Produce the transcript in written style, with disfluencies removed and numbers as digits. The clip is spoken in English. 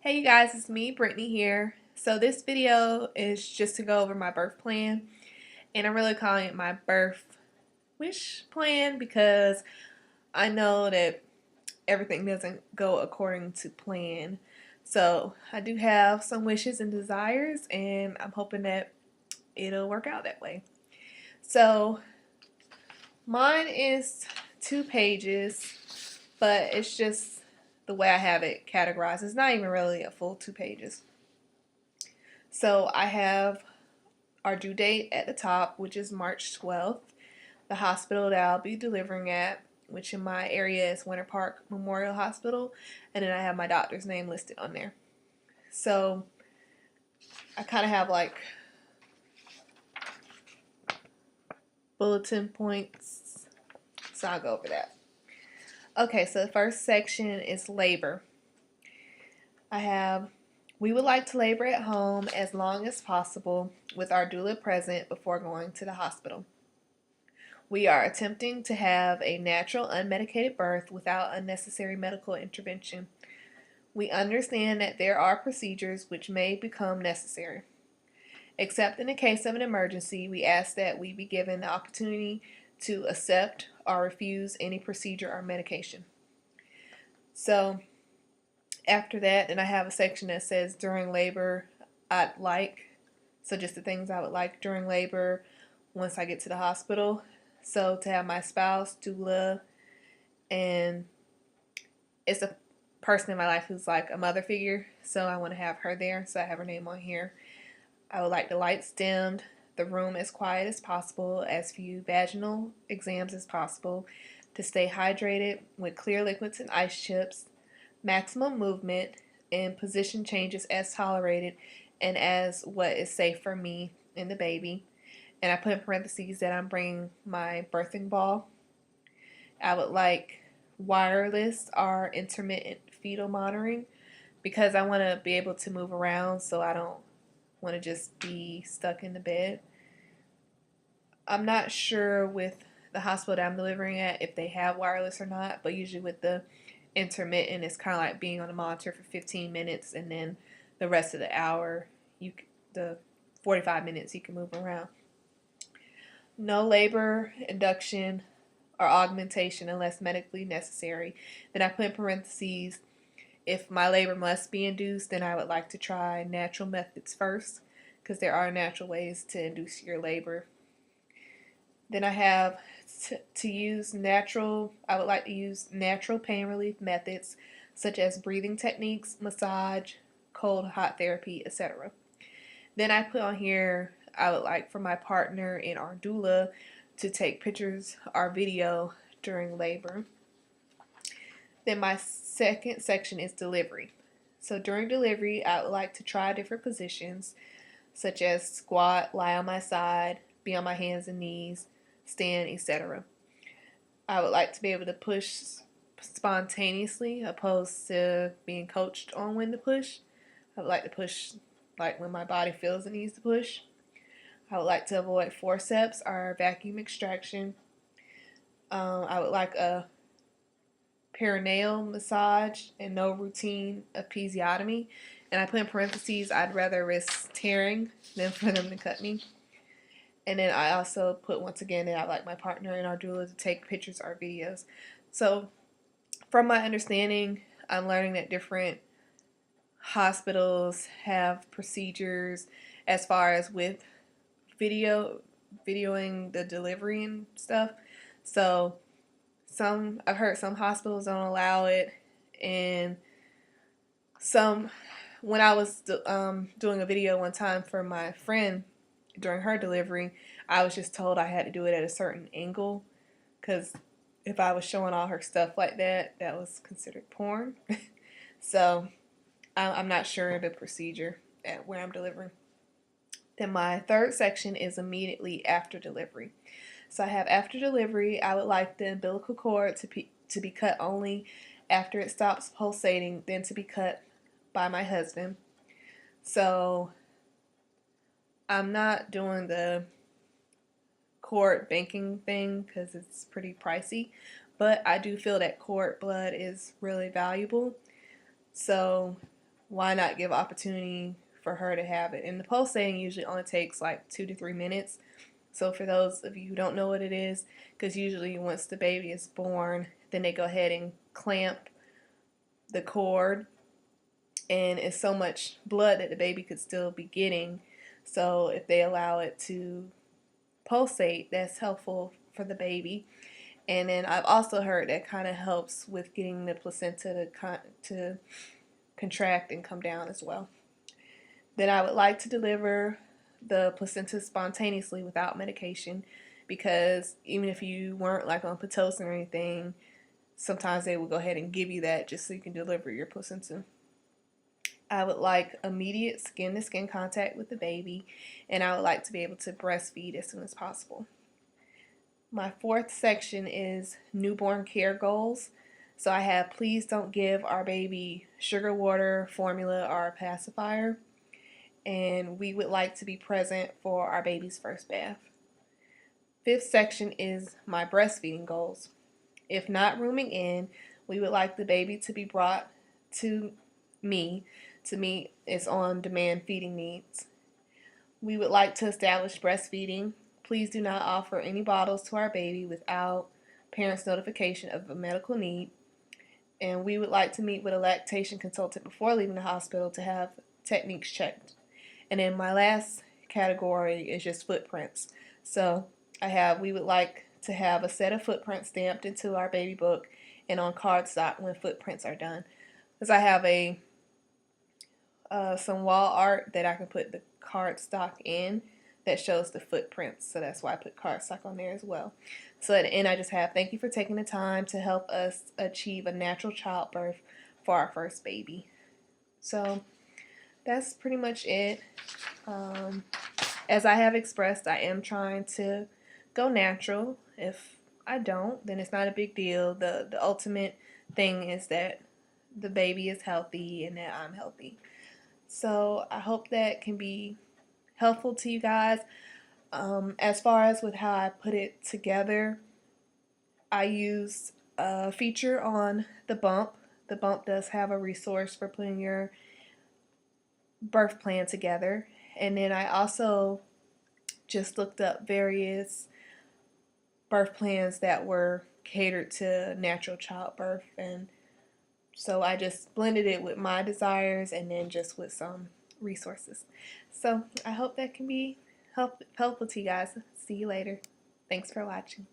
Hey you guys, it's me, Brittany here. So this video is just to go over my birth plan, and I'm really calling it my birth wish plan because I know that everything doesn't go according to plan. So I do have some wishes and desires, and I'm hoping that it'll work out that way. So mine is 2 pages, but it's just the way I have it categorized. It's not even really a full 2 pages. So I have our due date at the top, which is March 12th. The hospital that I'll be delivering at, which in my area is Winter Park Memorial Hospital, and then I have my doctor's name listed on there. So I kind of have like bulletin points, so I'll go over that. Okay, so the first section is labor. We would like to labor at home as long as possible with our doula present before going to the hospital. We are attempting to have a natural, unmedicated birth without unnecessary medical intervention. We understand that there are procedures which may become necessary. Except in the case of an emergency, we ask that we be given the opportunity to accept or refuse any procedure or medication. So after that, then I have a section that says during labor, I'd like. So just the things I would like during labor once I get to the hospital. So to have my spouse, doula, and it's a person in my life who's like a mother figure. So I want to have her there. So I have her name on here. I would like the lights dimmed, the room as quiet as possible, as few vaginal exams as possible, to stay hydrated with clear liquids and ice chips, maximum movement, and position changes as tolerated and as what is safe for me and the baby. And I put in parentheses that I'm bringing my birthing ball. I would like wireless or intermittent fetal monitoring because I want to be able to move around, so I don't want to just be stuck in the bed. I'm not sure with the hospital that I'm delivering at if they have wireless or not, but usually with the intermittent, it's kind of like being on a monitor for 15 minutes, and then the rest of the hour, the 45 minutes, you can move around. No labor, induction, or augmentation unless medically necessary. Then I put in parentheses, if my labor must be induced, then I would like to try natural methods first, because there are natural ways to induce your labor. Then I have to use natural, I would like to use natural pain relief methods such as breathing techniques, massage, cold hot therapy, etc. Then I put on here, I would like for my partner and our doula to take pictures or video during labor. Then my second section is delivery. So during delivery, I would like to try different positions such as squat, lie on my side, be on my hands and knees, stand, etc. I would like to be able to push spontaneously opposed to being coached on when to push. I would like to push like when my body feels it needs to push. I would like to avoid forceps or vacuum extraction. I would like a perineal massage and no routine episiotomy. And I put in parentheses, I'd rather risk tearing than for them to cut me. And then I also put once again that I'd like my partner and our doula to take pictures or videos. So from my understanding, I'm learning that different hospitals have procedures as far as with videoing the delivery and stuff. So I've heard some hospitals don't allow it, and some, when I was doing a video one time for my friend during her delivery, I was just told I had to do it at a certain angle because if I was showing all her stuff like that, that was considered porn. So I'm not sure of the procedure at where I'm delivering. Then my third section is immediately after delivery. So I have after delivery, I would like the umbilical cord to be cut only after it stops pulsating, then to be cut by my husband. So I'm not doing the cord banking thing because it's pretty pricey, but I do feel that cord blood is really valuable. So why not give opportunity for her to have it? And the pulsating usually only takes like 2 to 3 minutes. So for those of you who don't know what it is, because usually once the baby is born, then they go ahead and clamp the cord, and it's so much blood that the baby could still be getting. So if they allow it to pulsate, that's helpful for the baby. And then I've also heard that kind of helps with getting the placenta to contract and come down as well. Then I would like to deliver the placenta spontaneously without medication, because even if you weren't like on Pitocin or anything, sometimes they will go ahead and give you that just so you can deliver your placenta. I would like immediate skin to skin contact with the baby, and I would like to be able to breastfeed as soon as possible. My fourth section is newborn care goals. So I have, please don't give our baby sugar water, formula, or pacifier. And we would like to be present for our baby's first bath. Fifth section is my breastfeeding goals. If not rooming in, we would like the baby to be brought to me to meet its on-demand feeding needs. We would like to establish breastfeeding. Please do not offer any bottles to our baby without parents' notification of a medical need. And we would like to meet with a lactation consultant before leaving the hospital to have techniques checked. And then my last category is just footprints. So we would like to have a set of footprints stamped into our baby book and on cardstock when footprints are done. Because I have some wall art that I can put the cardstock in that shows the footprints. So that's why I put cardstock on there as well. So at the end, I just have, thank you for taking the time to help us achieve a natural childbirth for our first baby. So that's pretty much it. As I have expressed, I am trying to go natural. If I don't, then it's not a big deal. The ultimate thing is that the baby is healthy and that I'm healthy. So I hope that can be helpful to you guys. As far as with how I put it together, I used a feature on the bump. The bump does have a resource for putting your birth plan together. And then I also just looked up various birth plans that were catered to natural childbirth, and so I just blended it with my desires and then just with some resources. So I hope that can be helpful to you guys. See you later. Thanks for watching.